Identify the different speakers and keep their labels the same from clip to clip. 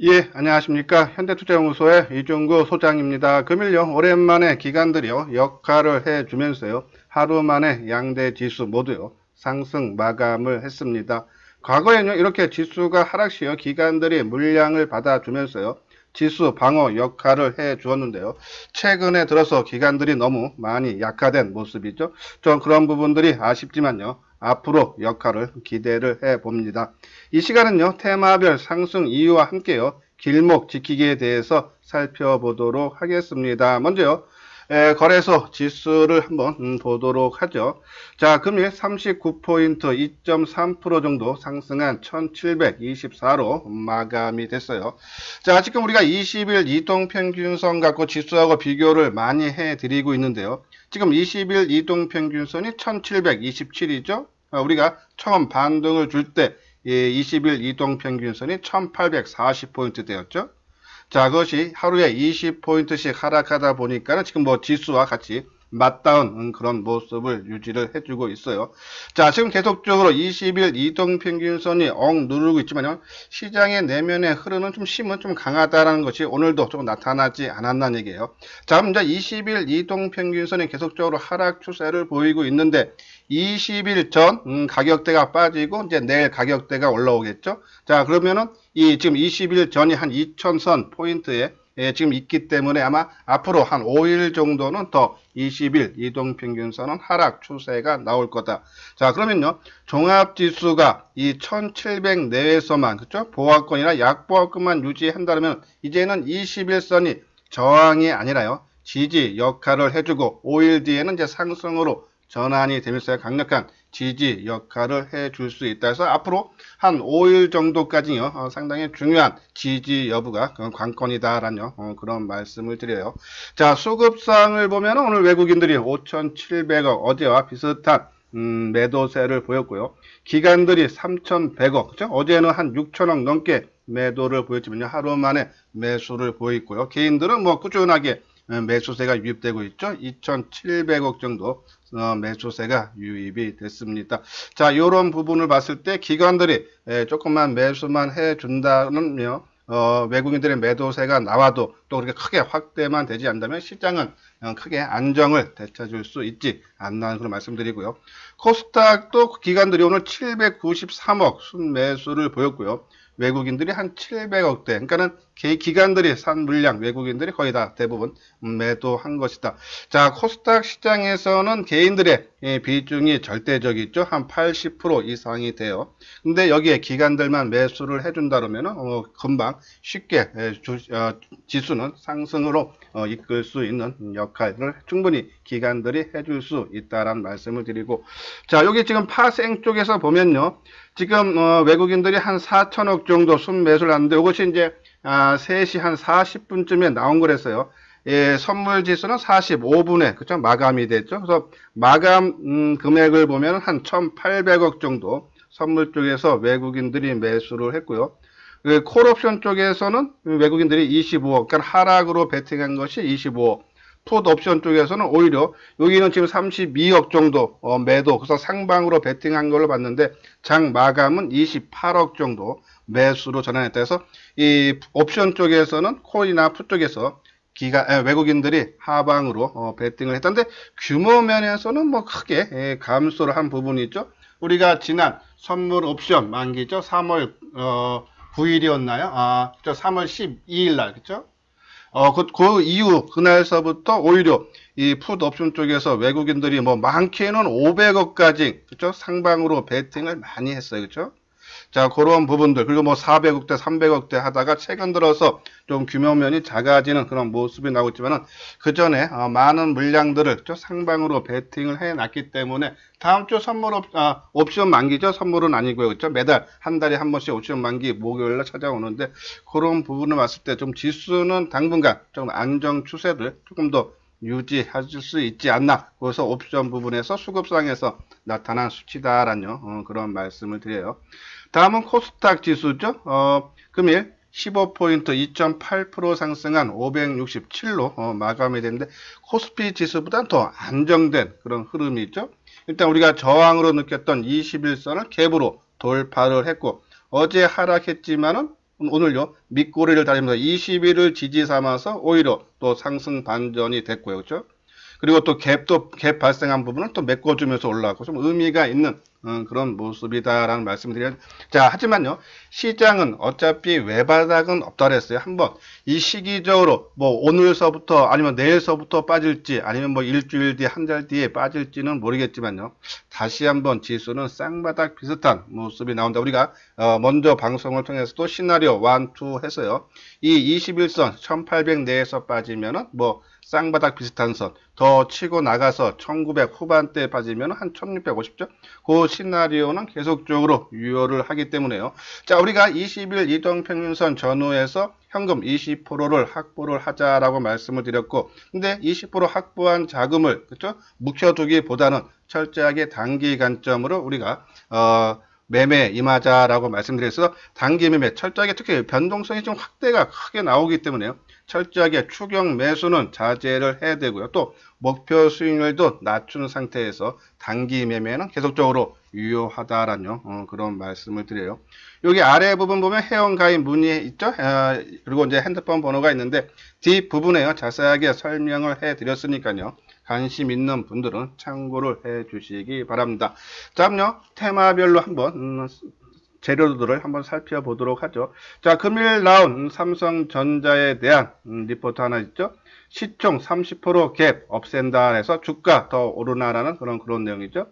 Speaker 1: 예, 안녕하십니까. 현대투자연구소의 이종구 소장입니다. 금일요, 오랜만에 기관들이요, 역할을 해주면서요, 하루 만에 양대 지수 모두요, 상승 마감을 했습니다. 과거에는요, 이렇게 지수가 하락시요, 기관들이 물량을 받아주면서요, 지수 방어 역할을 해 주었는데요. 최근에 들어서 기관들이 너무 많이 약화된 모습이죠. 좀 그런 부분들이 아쉽지만요. 앞으로 역할을 기대를 해 봅니다. 이 시간은요, 테마별 상승 이유와 함께요, 길목 지키기에 대해서 살펴보도록 하겠습니다. 먼저요, 거래소 지수를 한번 보도록 하죠. 자, 금일 39포인트 2.3% 정도 상승한 1724로 마감이 됐어요. 자, 지금 우리가 20일 이동평균선 갖고 지수하고 비교를 많이 해드리고 있는데요. 지금 20일 이동평균선이 1727이죠. 우리가 처음 반등을 줄 때 20일 이동평균선이 1840포인트 되었죠. 자, 그것이 하루에 20포인트씩 하락하다 보니까는 지금 뭐 지수와 같이 맞닿은 그런 모습을 유지를 해주고 있어요. 자, 지금 계속적으로 20일 이동평균선이 누르고 있지만요. 시장의 내면의 흐름은 좀 힘은 좀 강하다라는 것이 오늘도 조금 나타나지 않았다는 얘기예요. 자, 그럼 이제 20일 이동평균선이 계속적으로 하락 추세를 보이고 있는데 20일 전 가격대가 빠지고 이제 내일 가격대가 올라오겠죠. 자, 그러면은 이 지금 20일 전이 한 2000선 포인트에 지금 있기 때문에 아마 앞으로 한 5일 정도는 더 20일 이동평균선은 하락 추세가 나올 거다. 자, 그러면요. 종합지수가 이 1700 내에서만, 그쵸? 보합권이나 약보합권만 유지한다면 이제는 21선이 저항이 아니라요. 지지 역할을 해주고 5일 뒤에는 이제 상승으로 전환이 되면서 강력한 지지 역할을 해줄 수 있다 해서 앞으로 한 5일 정도까지요 상당히 중요한 지지 여부가 관건이다라는 그런 말씀을 드려요. 자, 수급상을 보면 오늘 외국인들이 5,700억 어제와 비슷한 매도세를 보였고요. 기관들이 3,100억, 그죠? 어제는 한 6천억 넘게 매도를 보였지만요. 하루 만에 매수를 보이고요. 개인들은 뭐 꾸준하게 매수세가 유입되고 있죠. 2,700억 정도 매수세가 유입이 됐습니다. 자, 이런 부분을 봤을 때 기관들이 조금만 매수만 해준다면요. 외국인들의 매도세가 나와도 또 그렇게 크게 확대만 되지 않는다면 시장은 크게 안정을 되찾을 수 있지 않나 그런 말씀드리고요. 코스닥도 기관들이 오늘 793억 순매수를 보였고요. 외국인들이 한 700억대, 그러니까는 기관들이 산 물량, 외국인들이 거의 다 대부분 매도한 것이다. 자, 코스닥 시장에서는 개인들의 비중이 절대적이죠. 한 80% 이상이 돼요. 근데 여기에 기관들만 매수를 해준다 그러면은 금방 쉽게 지수는 상승으로 이끌 수 있는 역할을 충분히 기관들이 해줄 수 있다라는 말씀을 드리고, 자, 여기 지금 파생 쪽에서 보면요. 지금 외국인들이 한 4천억 정도 순매수를 하는데 이것이 이제 3시 한 40분쯤에 나온 거랬어요. 예, 선물 지수는 45분에 그쵸 마감이 됐죠. 그래서 마감 금액을 보면 한 1,800억 정도 선물 쪽에서 외국인들이 매수를 했고요. 그 콜옵션 쪽에서는 외국인들이 25억, 그러니까 하락으로 베팅한 것이 25억. 풋 옵션 쪽에서는 오히려 여기는 지금 32억 정도 매도, 그래서 상방으로 베팅한 걸로 봤는데 장 마감은 28억 정도 매수로 전환했다 해서 이 옵션 쪽에서는 콜이나 풋 쪽에서 외국인들이 하방으로 베팅을 했던데 규모 면에서는 뭐 크게 감소를 한 부분이 있죠. 우리가 지난 선물 옵션 만기죠. 3월 9일이었나요? 3월 12일 날, 그죠? 그 이후, 그날서부터 오히려 이 풋 옵션 쪽에서 외국인들이 뭐 많게는 500억까지, 그죠? 상방으로 베팅을 많이 했어요. 그죠? 자, 그런 부분들, 그리고 뭐 400억대, 300억대 하다가 최근 들어서 좀 규모면이 작아지는 그런 모습이 나오고 있지만은 그 전에 많은 물량들을 상방으로 베팅을 해 놨기 때문에 다음 주 선물 옵션 만기죠. 선물은 아니고요. 그렇죠? 매달 한 달에 한 번씩 옵션 만기 목요일날 찾아오는데 그런 부분을 봤을 때 좀 지수는 당분간 좀 안정 추세를 조금 더 유지하실 수 있지 않나. 그래서 옵션 부분에서 수급상에서 나타난 수치다라는 그런 말씀을 드려요. 다음은 코스닥 지수죠. 금일 15포인트 2.8% 상승한 567로 마감이 됐는데 코스피 지수보다는 더 안정된 그런 흐름이 있죠. 일단 우리가 저항으로 느꼈던 21선을 갭으로 돌파를 했고 어제 하락했지만은 오늘요 밑꼬리를 달리면서 20일을 지지 삼아서 오히려 또 상승 반전이 됐고요. 그렇죠? 그리고 또 갭 발생한 부분은 또 메꿔주면서 올라가고 좀 의미가 있는 그런 모습이다라는 말씀을 드려요. 자, 하지만요, 시장은 어차피 외바닥은 없다 그랬어요. 한번 이 시기적으로 뭐 오늘서부터 아니면 내일서부터 빠질지 아니면 뭐 일주일 뒤에 한 달 뒤에 빠질지는 모르겠지만요. 다시 한번 지수는 쌍바닥 비슷한 모습이 나온다. 우리가 먼저 방송을 통해서도 시나리오 1, 2 했어요. 이 21선 1800 내에서 빠지면은 뭐 쌍바닥 비슷한 선 더 치고 나가서 1900 후반대에 빠지면 한 1650죠. 그 시나리오는 계속적으로 유효를 하기 때문에요. 자, 우리가 20일 이동평균선 전후에서 현금 20%를 확보를 하자라고 말씀을 드렸고, 근데 20% 확보한 자금을 그렇죠? 묵혀두기보다는 철저하게 단기 관점으로 우리가 매매 임하자라고 말씀드려서 단기 매매 철저하게 특히 변동성이 좀 확대가 크게 나오기 때문에요. 철저하게 추격 매수는 자제를 해야 되고요. 또 목표 수익률도 낮춘 상태에서 단기 매매는 계속적으로 유효하다라는 그런 말씀을 드려요. 여기 아래 부분 보면 회원가입 문의 있죠? 그리고 이제 핸드폰 번호가 있는데 뒷부분에요. 자세하게 설명을 해 드렸으니까요. 관심 있는 분들은 참고를 해 주시기 바랍니다. 다음요. 테마별로 한번 재료들을 한번 살펴보도록 하죠. 자, 금일 나온 삼성전자에 대한 리포트 하나 있죠. 시총 30% 갭 없앤다 해서 주가 더 오르나라는 그런 내용이죠.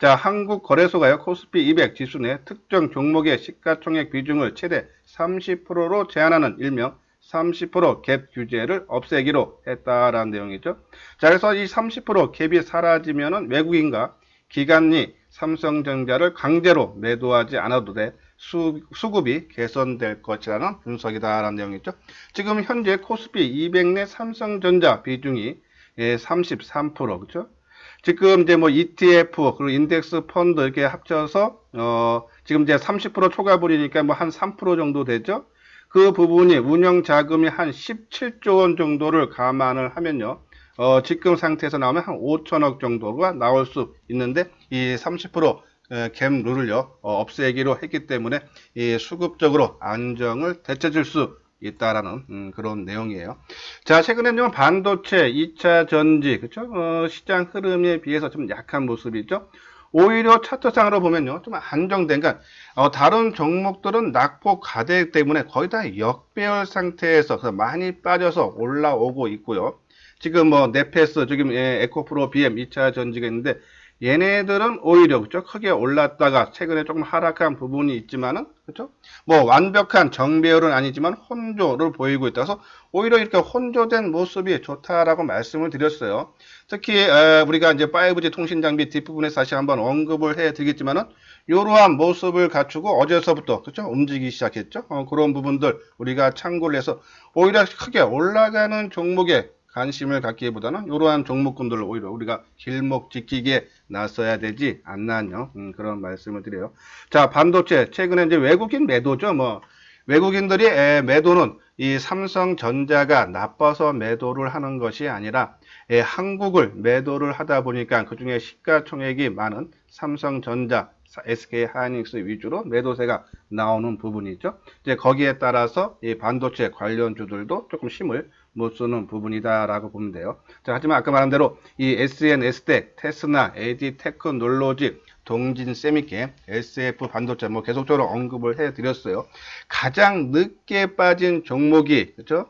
Speaker 1: 자, 한국거래소가요, 코스피 200 지수 내 특정 종목의 시가총액 비중을 최대 30%로 제한하는 일명 30% 갭 규제를 없애기로 했다라는 내용이죠. 자, 그래서 이 30% 갭이 사라지면은 외국인과 기관이 삼성전자를 강제로 매도하지 않아도 돼 수급이 개선될 것이라는 분석이다라는 내용이죠. 지금 현재 코스피 200 내 삼성전자 비중이 33% 그렇죠? 지금 이제 뭐 ETF 그리고 인덱스 펀드 이렇게 합쳐서 지금 이제 30% 초과불이니까 뭐 한 3% 정도 되죠. 그 부분이 운영 자금이 한 17조 원 정도를 감안을 하면요. 지금 상태에서 나오면 한 5천억 정도가 나올 수 있는데 이 30% 갭 룰을요 없애기로 했기 때문에 이 수급적으로 안정을 되찾을 수 있다라는 그런 내용이에요. 자, 최근에는 반도체, 2차 전지, 그렇죠? 시장 흐름에 비해서 좀 약한 모습이죠. 오히려 차트상으로 보면요, 좀 안정된, 그러니까 다른 종목들은 낙폭 가대 때문에 거의 다 역배열 상태에서 많이 빠져서 올라오고 있고요. 지금 뭐 네페스, 지금 에코프로 BM 2차 전지가 있는데 얘네들은 오히려 그렇죠? 크게 올랐다가 최근에 조금 하락한 부분이 있지만은 그렇죠? 뭐 완벽한 정배열은 아니지만 혼조를 보이고 있다서 오히려 이렇게 혼조된 모습이 좋다라고 말씀을 드렸어요. 특히 우리가 이제 5G 통신 장비 뒷부분에 다시 한번 언급을 해 드리겠지만은 이러한 모습을 갖추고 어제서부터 그렇죠? 움직이기 시작했죠. 그런 부분들 우리가 참고를 해서 오히려 크게 올라가는 종목에 관심을 갖기보다는 이러한 종목군들을 오히려 우리가 길목 지키기에 나서야 되지 않나요? 그런 말씀을 드려요. 자, 반도체 최근에 이제 외국인 매도죠. 뭐 외국인들이 매도는 이 삼성전자가 나빠서 매도를 하는 것이 아니라 한국을 매도를 하다 보니까 그중에 시가총액이 많은 삼성전자, SK하이닉스 위주로 매도세가 나오는 부분이 있죠. 이제 거기에 따라서 이 반도체 관련주들도 조금 힘을 못 쓰는 부분이다라고 보면 돼요. 자, 하지만 아까 말한 대로 이 SNS텍, 테스나, AD테크놀로지, 동진세미캠, SF 반도체 뭐 계속적으로 언급을 해드렸어요. 가장 늦게 빠진 종목이 그렇죠?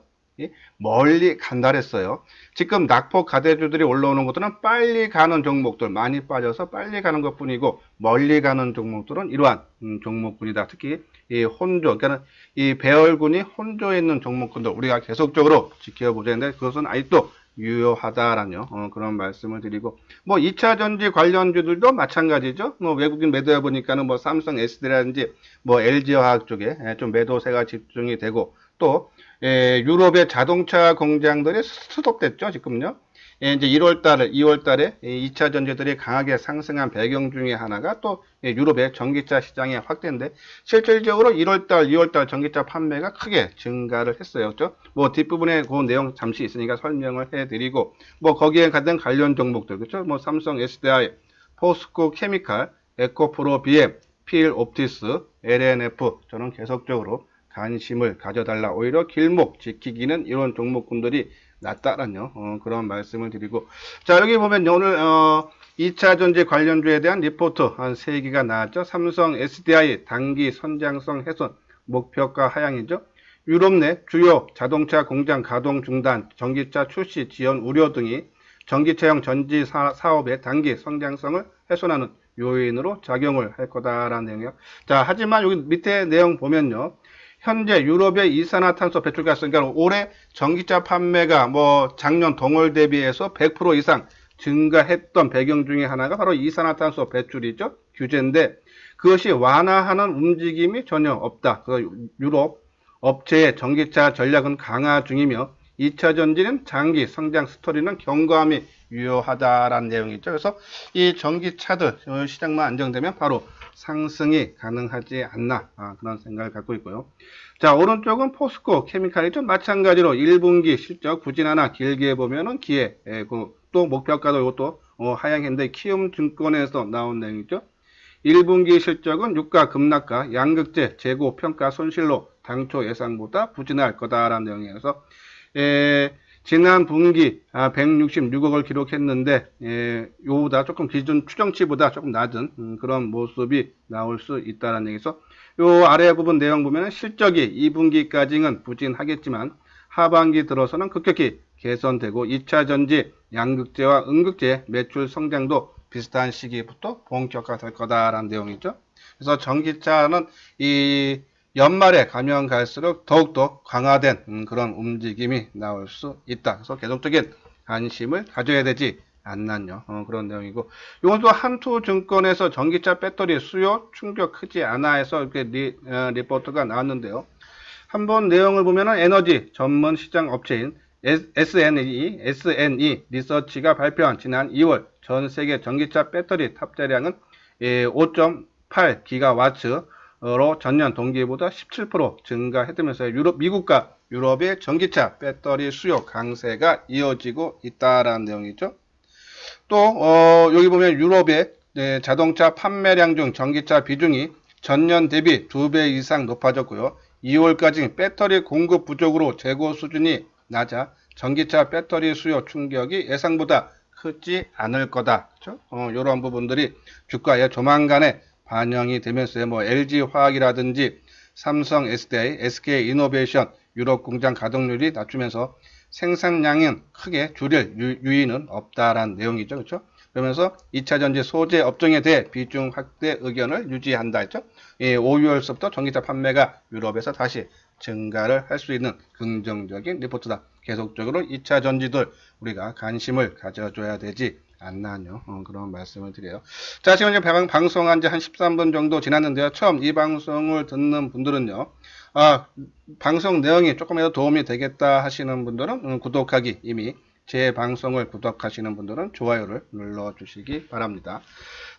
Speaker 1: 멀리 간다 했어요. 지금 낙폭 가대주들이 올라오는 것들은 빨리 가는 종목들 많이 빠져서 빨리 가는 것 뿐이고 멀리 가는 종목들은 이러한 종목군이다. 특히 이 혼조, 그러니까 이 배열군이 혼조에 있는 종목군들 우리가 계속적으로 지켜보자 했는데 그것은 아직도 유효하다라는 그런 말씀을 드리고 뭐 2차 전지 관련주들도 마찬가지죠. 뭐 외국인 매도해 보니까는 뭐 삼성 SD라든지 뭐 LG화학 쪽에 좀 매도세가 집중이 되고 또 유럽의 자동차 공장들이 스톱됐죠, 지금요. 이제 1월달에, 2월달에 2차 전지들이 강하게 상승한 배경 중에 하나가 또 유럽의 전기차 시장의 확대인데 실질적으로 1월달, 2월달 전기차 판매가 크게 증가를 했어요, 그렇죠? 뭐 뒷부분에 그 내용 잠시 있으니까 설명을 해드리고 뭐 거기에 가던 관련 종목들, 그렇죠? 뭐 삼성 SDI, 포스코 케미칼, 에코프로 BM, 필 옵티스, LNF 저는 계속적으로 관심을 가져달라. 오히려 길목 지키기는 이런 종목군들이 낫다라는 그런 말씀을 드리고, 자, 여기 보면 오늘 2차 전지 관련주에 대한 리포트 한 3개가 나왔죠. 삼성 SDI 단기 선장성 훼손 목표가 하향이죠. 유럽 내 주요 자동차 공장 가동 중단, 전기차 출시 지연 우려 등이 전기차용 전지 사업의 단기 성장성을 훼손하는 요인으로 작용을 할 거다라는 내용이요. 자, 하지만 여기 밑에 내용 보면요. 현재 유럽의 이산화탄소 배출가스, 그러니까 올해 전기차 판매가 뭐 작년 동월 대비해서 100% 이상 증가했던 배경 중에 하나가 바로 이산화탄소 배출이죠. 규제인데 그것이 완화하는 움직임이 전혀 없다. 그래서 유럽 업체의 전기차 전략은 강화 중이며 2차 전지는 장기 성장 스토리는 견고함이 유효하다라는 내용이죠. 그래서 이 전기차들 시장만 안정되면 바로 상승이 가능하지 않나 그런 생각을 갖고 있고요. 자, 오른쪽은 포스코 케미칼이죠. 마찬가지로 1분기 실적 부진하나 길게 보면은 기회 또 목표가도 이것도 하향했는데 키움증권에서 나온 내용이죠. 1분기 실적은 유가 급락과 양극재 재고 평가 손실로 당초 예상보다 부진할 거다라는 내용이어서 지난 분기 166억을 기록했는데 요보다 조금 기준 추정치보다 조금 낮은 그런 모습이 나올 수 있다는 얘기에서 요 아래 부분 내용 보면 실적이 2분기까지는 부진하겠지만 하반기 들어서는 급격히 개선되고 2차 전지 양극재와 음극재 매출 성장도 비슷한 시기부터 본격화될 거다라는 내용이죠. 그래서 전기차는 이 연말에 가면 갈수록 더욱더 강화된 그런 움직임이 나올 수 있다. 그래서 계속적인 관심을 가져야 되지 않나요? 그런 내용이고, 이것도 한투증권에서 전기차 배터리 수요 충격 크지 않아 해서 이렇게 리포트가 나왔는데요. 한번 내용을 보면은 에너지 전문 시장 업체인 SNE 리서치가 발표한 지난 2월 전 세계 전기차 배터리 탑재량은 5.8 기가와트로 전년 동기보다 17% 증가했다면서 미국과 유럽의 전기차 배터리 수요 강세가 이어지고 있다라는 내용이죠. 또 여기 보면 유럽의 자동차 판매량 중 전기차 비중이 전년 대비 2배 이상 높아졌고요. 2월까지 배터리 공급 부족으로 재고 수준이 낮아 전기차 배터리 수요 충격이 예상보다 크지 않을 거다. 그렇죠? 이런 부분들이 주가에 조만간에 반영이 되면서 뭐 LG화학이라든지 삼성 SDI, SK이노베이션 유럽 공장 가동률이 낮추면서 생산량은 크게 줄일 유인은 없다라는 내용이죠. 그렇죠? 그러면서 2차 전지 소재 업종에 대해 비중 확대 의견을 유지한다 했죠. 5, 6월서부터 전기차 판매가 유럽에서 다시 증가를 할 수 있는 긍정적인 리포트다. 계속적으로 2차 전지들 우리가 관심을 가져줘야 되지 않나요? 그런 말씀을 드려요. 자, 지금 이제 방송한 지 한 13분 정도 지났는데요. 처음 이 방송을 듣는 분들은요. 방송 내용이 조금이라도 도움이 되겠다 하시는 분들은 구독하기, 이미 제 방송을 구독하시는 분들은 좋아요를 눌러주시기 바랍니다.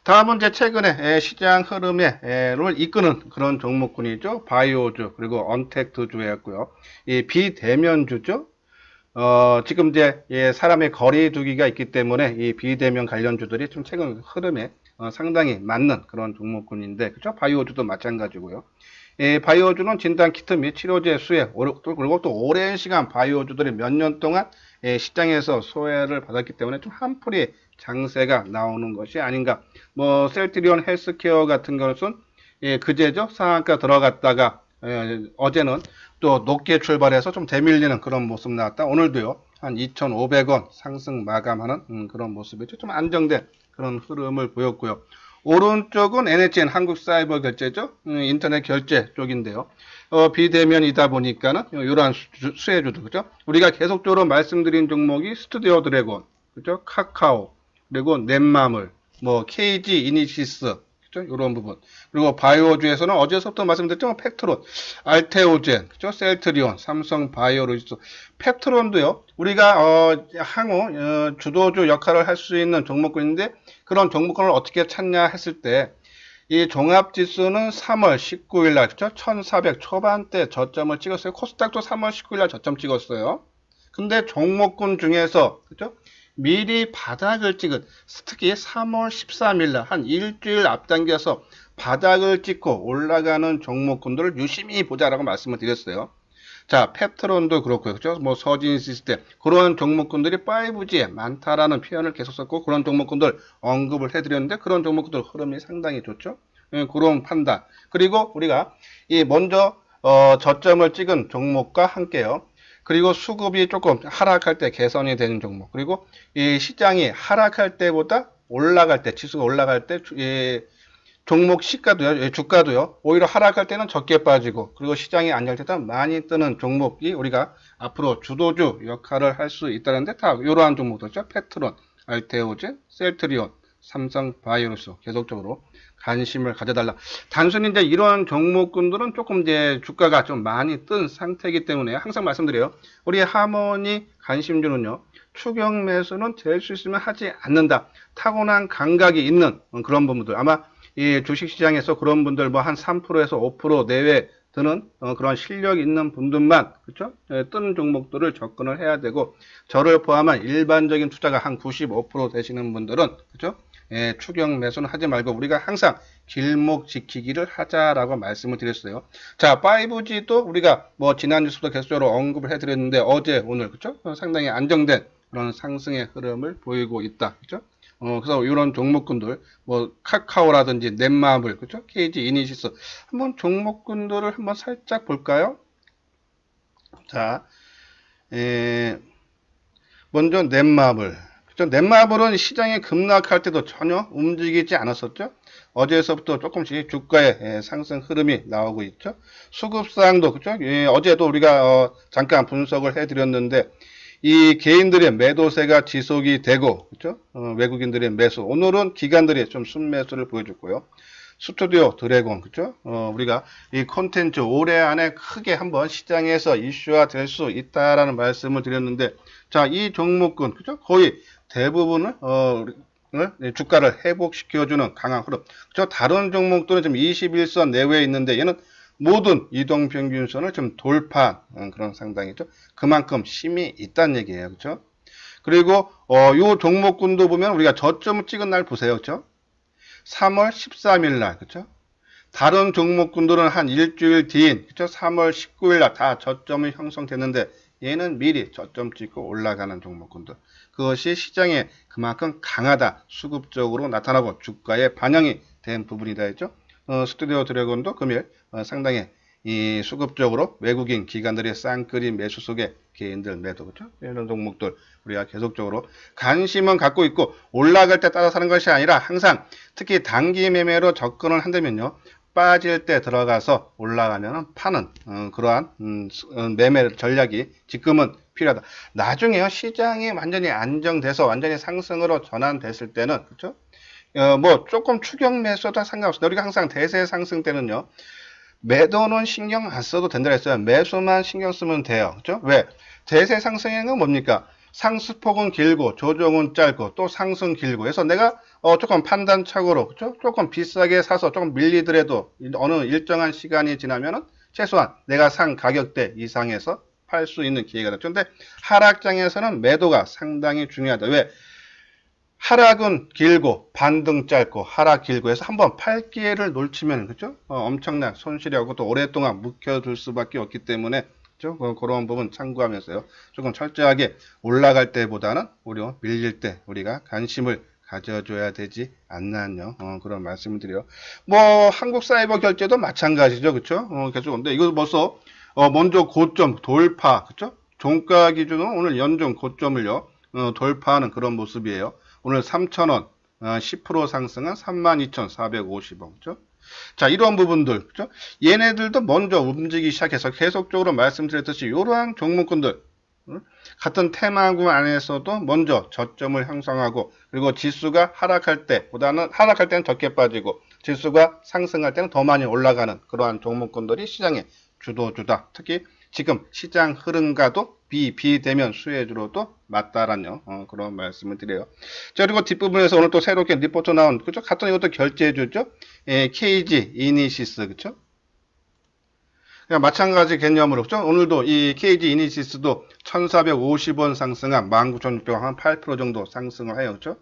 Speaker 1: 다음은 이제 최근에 시장 흐름을 이끄는 그런 종목군이죠. 바이오주 그리고 언택트주였고요. 이 비대면주죠. 지금 이제 사람의 거리 두기가 있기 때문에 이 비대면 관련주들이 좀 최근 흐름에 상당히 맞는 그런 종목군인데, 그죠? 바이오주도 마찬가지고요. 바이오주는 진단 키트 및 치료제 수혜, 그리고 또 오랜 시간 바이오주들이 몇 년 동안 시장에서 소외를 받았기 때문에 좀 한풀이 장세가 나오는 것이 아닌가. 뭐 셀트리온 헬스케어 같은 것은 그제죠. 상한가 들어갔다가 어제는 또 높게 출발해서 좀 대밀리는 그런 모습 나왔다. 오늘도요. 한 2,500원 상승 마감하는 그런 모습이죠. 좀 안정된 그런 흐름을 보였고요. 오른쪽은 NHN 한국사이버결제죠. 인터넷 결제 쪽인데요. 비대면이다 보니까는 이러한 수혜주도, 그죠? 우리가 계속적으로 말씀드린 종목이 스튜디오 드래곤, 그죠? 카카오, 그리고 넷마물, 뭐 KG 이니시스, 그죠? 이런 부분. 그리고 바이오주에서는 어제서부터 말씀드렸죠. 팩트론, 알테오젠, 그죠? 셀트리온, 삼성 바이오로지스. 팩트론도요. 우리가 향후 주도주 역할을 할 수 있는 종목군인데, 그런 종목군을 어떻게 찾냐 했을 때, 이 종합지수는 3월 19일 날, 그죠? 1400 초반대 저점을 찍었어요. 코스닥도 3월 19일 날 저점 찍었어요. 근데 종목군 중에서, 그죠? 미리 바닥을 찍은, 특히 3월 13일 날, 한 일주일 앞당겨서 바닥을 찍고 올라가는 종목군들을 유심히 보자라고 말씀을 드렸어요. 자, 페트론도 그렇고요. 그죠? 뭐 서진 시스템 그런 종목군들이 5G에 많다라는 표현을 계속 썼고 그런 종목군들 언급을 해드렸는데 그런 종목군들 흐름이 상당히 좋죠. 그런 판단. 그리고 우리가 이 먼저 저점을 찍은 종목과 함께요. 그리고 수급이 조금 하락할 때 개선이 되는 종목. 그리고 이 시장이 하락할 때보다 올라갈 때, 지수가 올라갈 때 종목 시가도요, 주가도요, 오히려 하락할 때는 적게 빠지고, 그리고 시장이 안정할 때는 많이 뜨는 종목이 우리가 앞으로 주도주 역할을 할 수 있다는데, 다 이러한 종목들죠. 페트론, 알테오젠, 셀트리온, 삼성바이오로스 계속적으로 관심을 가져달라. 단순히 이제 이러한 종목군들은 조금 이제 주가가 좀 많이 뜬 상태이기 때문에 항상 말씀드려요. 우리 하모니 관심주는요, 추경 매수는 될 수 있으면 하지 않는다. 타고난 감각이 있는 그런 부분들. 아마 이 주식시장에서 그런 분들 뭐 한 3%에서 5% 내외 드는 그런 실력 있는 분들만 그렇죠? 뜨는 종목들을 접근을 해야 되고 저를 포함한 일반적인 투자가 한 95% 되시는 분들은 그렇죠? 추경 매수는 하지 말고 우리가 항상 길목 지키기를 하자라고 말씀을 드렸어요. 자, 5G도 우리가 뭐 지난 뉴스도 계속적으로 언급을 해드렸는데 어제 오늘 그렇죠? 상당히 안정된 그런 상승의 흐름을 보이고 있다. 그렇죠? 그래서 이런 종목군들, 뭐, 카카오라든지 넷마블, 그죠? KG 이니시스. 한번 종목군들을 한번 살짝 볼까요? 자, 먼저 넷마블. 그죠? 넷마블은 시장이 급락할 때도 전혀 움직이지 않았었죠? 어제서부터 조금씩 주가의 상승 흐름이 나오고 있죠? 수급상도, 그죠? 어제도 우리가 잠깐 분석을 해드렸는데, 이 개인들의 매도세가 지속이 되고, 그렇죠? 외국인들의 매수. 오늘은 기관들이 좀 순매수를 보여줬고요. 스튜디오 드래곤, 그렇죠? 우리가 이 콘텐츠 올해 안에 크게 한번 시장에서 이슈화 될 수 있다라는 말씀을 드렸는데, 자, 이 종목군, 그렇죠? 거의 대부분을 주가를 회복시켜주는 강한 흐름. 그렇죠? 다른 종목들은 지금 21선 내외에 있는데 얘는 모든 이동평균선을 좀 돌파한 그런 상당이죠. 그만큼 힘이 있다는 얘기예요. 그렇죠? 그리고 요 종목군도 보면 우리가 저점을 찍은 날 보세요. 그렇죠? 3월 13일 날. 그렇죠? 다른 종목군들은 한 일주일 뒤인 그렇죠? 3월 19일 날 다 저점이 형성됐는데 얘는 미리 저점 찍고 올라가는 종목군들. 그것이 시장에 그만큼 강하다. 수급적으로 나타나고 주가에 반영이 된 부분이다 했죠. 스튜디오 드래곤도 금일 상당히 이 수급적으로 외국인 기관들의 쌍끌이 매수 속에 개인들 매도 그렇죠? 이런 종목들 우리가 계속적으로 관심은 갖고 있고 올라갈 때 따라 사는 것이 아니라 항상 특히 단기 매매로 접근을 한다면요. 빠질 때 들어가서 올라가면 파는 그러한 매매 전략이 지금은 필요하다. 나중에요. 시장이 완전히 안정돼서 완전히 상승으로 전환됐을 때는 그렇죠? 뭐 조금 추경 매수도 상관없습니다. 우리가 항상 대세 상승 때는요. 매도는 신경 안 써도 된다 했어요. 매수만 신경 쓰면 돼요. 그렇죠? 왜? 대세 상승에는 뭡니까? 상승폭은 길고 조정은 짧고 또 상승 길고 해서 내가 조금 판단착오로 그렇죠? 조금 비싸게 사서 조금 밀리더라도 어느 일정한 시간이 지나면은 최소한 내가 산 가격대 이상에서 팔 수 있는 기회가 됐죠. 근데 하락장에서는 매도가 상당히 중요하다. 왜? 하락은 길고 반등 짧고 하락 길고 해서 한번 팔 기회를 놓치면 그죠? 엄청난 손실이하고 또 오랫동안 묵혀둘 수밖에 없기 때문에 그죠? 그런 부분 참고하면서요. 조금 철저하게 올라갈 때보다는 오히려 밀릴 때 우리가 관심을 가져줘야 되지 않나요? 그런 말씀을 드려요. 뭐 한국 사이버 결제도 마찬가지죠, 그렇죠? 계속 근데 이거 벌써 먼저 고점 돌파, 그렇죠? 종가 기준으로 오늘 연중 고점을요 돌파하는 그런 모습이에요. 오늘 3,000원 10% 상승한 32,450원 그죠? 자, 이러한 부분들 그죠? 얘네들도 먼저 움직이기 시작해서 계속적으로 말씀드렸듯이 이러한 종목군들 같은 테마군 안에서도 먼저 저점을 형성하고 그리고 지수가 하락할 때보다는 하락할 때는 적게 빠지고 지수가 상승할 때는 더 많이 올라가는 그러한 종목군들이 시장의 주도주다. 특히 지금 시장 흐름과도 비대면 수혜주로도 맞다라는 그런 말씀을 드려요. 자, 그리고 뒷부분에서 오늘 또 새롭게 리포트 나온 그죠? 같은 이것도 결제주죠. KG 이니시스 그죠? 마찬가지 개념으로 그죠? 오늘도 이 KG 이니시스도 1,450원 상승한 19,600원 한 8% 정도 상승을 해요. 그죠?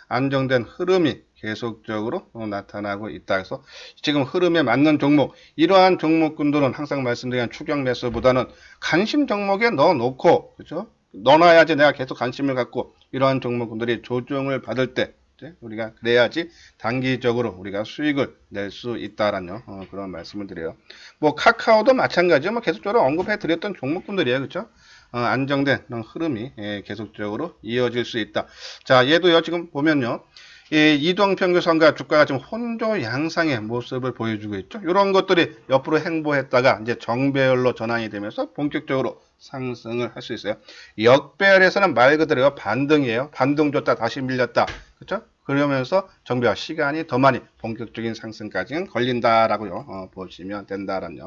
Speaker 1: 안정된 흐름이 계속적으로 나타나고 있다. 그래서 지금 흐름에 맞는 종목, 이러한 종목군들은 항상 말씀드린 추격 매수보다는 관심 종목에 넣어놓고, 그죠? 넣어놔야지 내가 계속 관심을 갖고 이러한 종목군들이 조정을 받을 때 우리가 그래야지 단기적으로 우리가 수익을 낼 수 있다라는 그런 말씀을 드려요. 뭐 카카오도 마찬가지로 뭐 계속적으로 언급해 드렸던 종목군들이에요, 그렇죠? 안정된 흐름이 계속적으로 이어질 수 있다. 자, 얘도요 지금 보면요. 이동평균선과 주가가 지금 혼조 양상의 모습을 보여주고 있죠. 이런 것들이 옆으로 행보했다가 이제 정배열로 전환이 되면서 본격적으로 상승을 할 수 있어요. 역배열에서는 말 그대로 반등이에요. 반등 줬다 다시 밀렸다. 그렇죠? 그러면서 정배열 시간이 더 많이 본격적인 상승까지는 걸린다라고요. 보시면 된다라는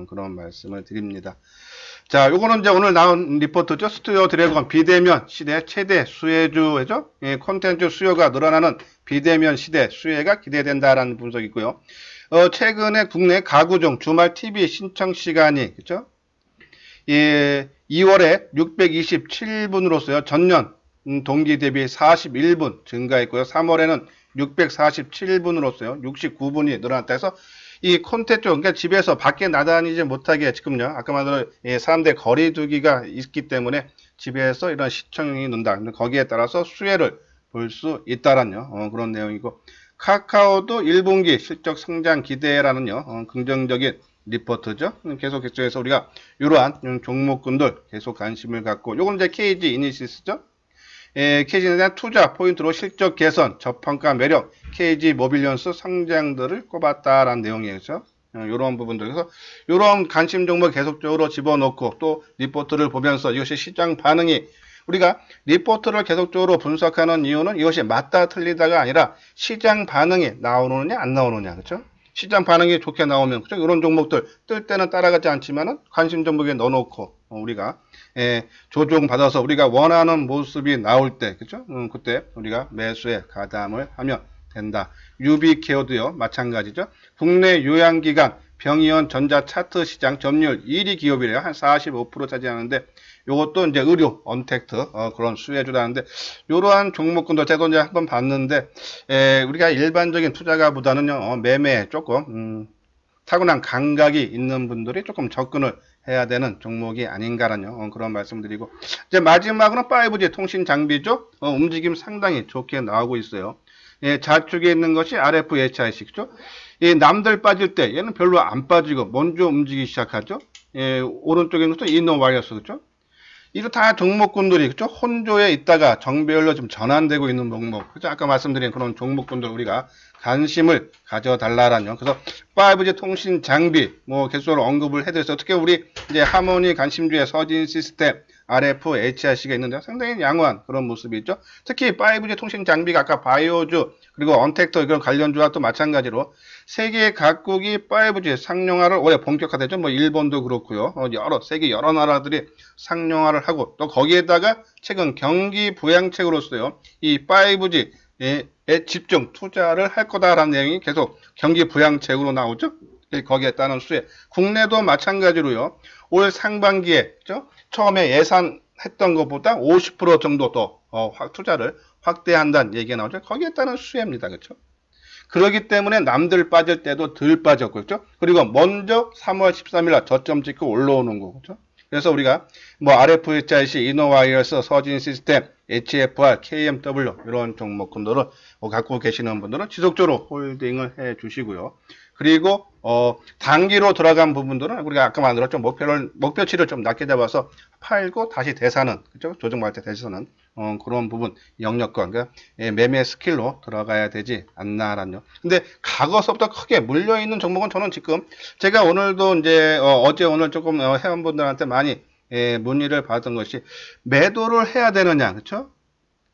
Speaker 1: 그런 말씀을 드립니다. 자, 요거는 이제 오늘 나온 리포트죠. 스튜디오 드래곤 비대면 시대 최대 수혜주죠. 콘텐츠 수요가 늘어나는 비대면 시대 수혜가 기대된다라는 분석이고요. 최근에 국내 가구종 주말 TV 신청 시간이 그죠? 2월에 627분으로서요. 전년 동기 대비 41분 증가했고요. 3월에는 647분으로서요. 69분이 늘어났다 해서 이 콘텐츠, 그러니까 집에서 밖에 나다니지 못하게 지금요, 아까 말한 사람들 거리 두기가 있기 때문에 집에서 이런 시청이 는다. 거기에 따라서 수혜를 볼 수 있다라는 그런 내용이고, 카카오도 1분기 실적 성장 기대라는 긍정적인 리포트죠. 계속해서 우리가 이러한 종목군들 계속 관심을 갖고, 요건 이제 KG 이니시스죠. KG에 대한 투자 포인트로 실적 개선, 저평가 매력, KG 모빌리언스 성장들을 꼽았다라는 내용이에요. 그렇죠? 이런 부분들. 그래서 이런 관심 종목 계속적으로 집어넣고 또 리포트를 보면서 이것이 시장 반응이 우리가 리포트를 계속적으로 분석하는 이유는 이것이 맞다 틀리다가 아니라 시장 반응이 나오느냐 안 나오느냐. 그렇죠? 시장 반응이 좋게 나오면 그렇죠? 이런 종목들 뜰 때는 따라가지 않지만은 관심 종목에 넣어놓고 우리가 조정 받아서 우리가 원하는 모습이 나올 때 그렇죠? 그때 우리가 매수에 가담을 하면 된다. 유비케어도요 마찬가지죠. 국내 요양기관 병의원 전자차트 시장 점유율 1위 기업이래요. 한 45% 차지하는데 요것도 이제 의료 언택트 그런 수혜주라는데 이러한 종목군도 제가 이제 한번 봤는데 우리가 일반적인 투자가보다는요 매매에 조금 타고난 감각이 있는 분들이 조금 접근을 해야 되는 종목이 아닌가라는 그런 말씀드리고 이제 마지막으로는 5G 통신 장비죠. 움직임 상당히 좋게 나오고 있어요. 좌측에 있는 것이 RFHIC 그죠? 남들 빠질 때 얘는 별로 안 빠지고 먼저 움직이기 시작하죠. 오른쪽에 있는 것도 이노와이어스 그죠? 이거 다 종목군들이 그죠? 혼조에 있다가 정배열로 좀 전환되고 있는 종목 그죠? 아까 말씀드린 그런 종목군들 우리가 관심을 가져달라라는 그래서 5G 통신 장비 뭐 계속적으로 언급을 해드려서 어떻게 우리 이제 하모니 관심주의 서진 시스템 RFHIC가 있는데 상당히 양호한 그런 모습이 있죠. 특히 5G 통신 장비가 아까 바이오주 그리고 언택터 그런 관련주와 또 마찬가지로 세계 각국이 5G 상용화를 올해 본격화되죠. 뭐 일본도 그렇고요. 세계 여러 나라들이 상용화를 하고 또 거기에다가 최근 경기 부양책으로서요. 이 5G 집중 투자를 할 거다라는 내용이 계속 경기 부양책으로 나오죠. 거기에 따른 수혜. 국내도 마찬가지로요. 올 상반기에 그렇죠? 처음에 예산했던 것보다 50% 정도 더 투자를 확대한다는 얘기가 나오죠. 거기에 따른 수혜입니다. 그렇죠? 그렇기 때문에 남들 빠질 때도 덜 빠졌고 그렇죠? 그리고 먼저 3월 13일 날 저점 찍고 올라오는 거죠. 그렇죠? 그래서 우리가 뭐 RFHIC, 이노와이어스, 서진 시스템, HFR, KMW 이런 종목군들을 갖고 계시는 분들은 지속적으로 홀딩을 해 주시고요. 그리고 단기로 들어간 부분들은 우리가 아까 만들었죠. 목표치를 좀 낮게 잡아서 팔고 다시 대사는 그죠? 조정받을 때 대사는 그런 부분 영역권 그러니까 매매 스킬로 들어가야 되지 않나라뇨. 근데 과거서부터 크게 물려 있는 종목은 저는 지금 제가 오늘도 이제 어제 오늘 조금 회원분들한테 많이 문의를 받았던 것이 매도를 해야 되느냐 그렇죠?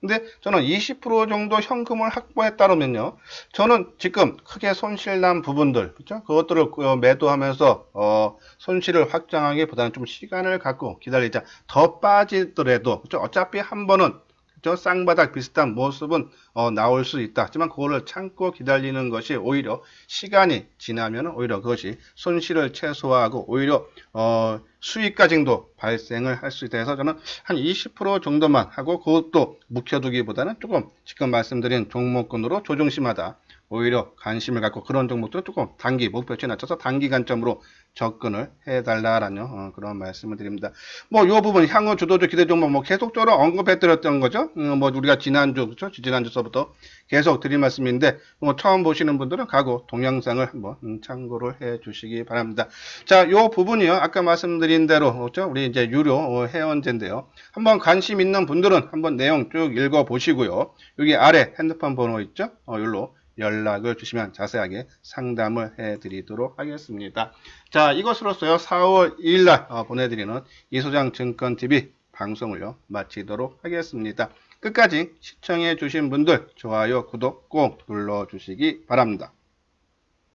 Speaker 1: 근데 저는 20% 정도 현금을 확보했다면요. 저는 지금 크게 손실난 부분들, 그렇죠? 그것들을 매도하면서 손실을 확장하기보다는 좀 시간을 갖고 기다리자. 더 빠지더라도, 그렇죠? 어차피 한 번은 저 쌍바닥 비슷한 모습은 나올 수 있다. 하지만 그거를 참고 기다리는 것이 오히려 시간이 지나면 오히려 그것이 손실을 최소화하고 오히려 수익 가징도 발생을 할 수 있다 해서 저는 한 20% 정도만 하고 그것도 묵혀두기보다는 조금 지금 말씀드린 종목군으로 조중심하다. 오히려 관심을 갖고 그런 종목들은 조금 단기 목표치에 낮춰서 단기간점으로 접근을 해달라라는 그런 말씀을 드립니다. 뭐, 요 부분, 향후 주도주 기대 종목, 뭐, 계속적으로 언급해드렸던 거죠. 뭐, 우리가 지난주, 그죠? 지난주서부터 계속 드린 말씀인데, 뭐, 처음 보시는 분들은 가고 동영상을 한번 참고를 해 주시기 바랍니다. 자, 요 부분이요. 아까 말씀드린 대로, 그죠? 우리 이제 유료 회원제인데요. 한번 관심 있는 분들은 한번 내용 쭉 읽어 보시고요. 여기 아래 핸드폰 번호 있죠? 여기로 연락을 주시면 자세하게 상담을 해드리도록 하겠습니다. 자, 이것으로서요 4월 2일날 보내드리는 이소장 증권TV 방송을요 마치도록 하겠습니다. 끝까지 시청해 주신 분들 좋아요, 구독 꼭 눌러주시기 바랍니다.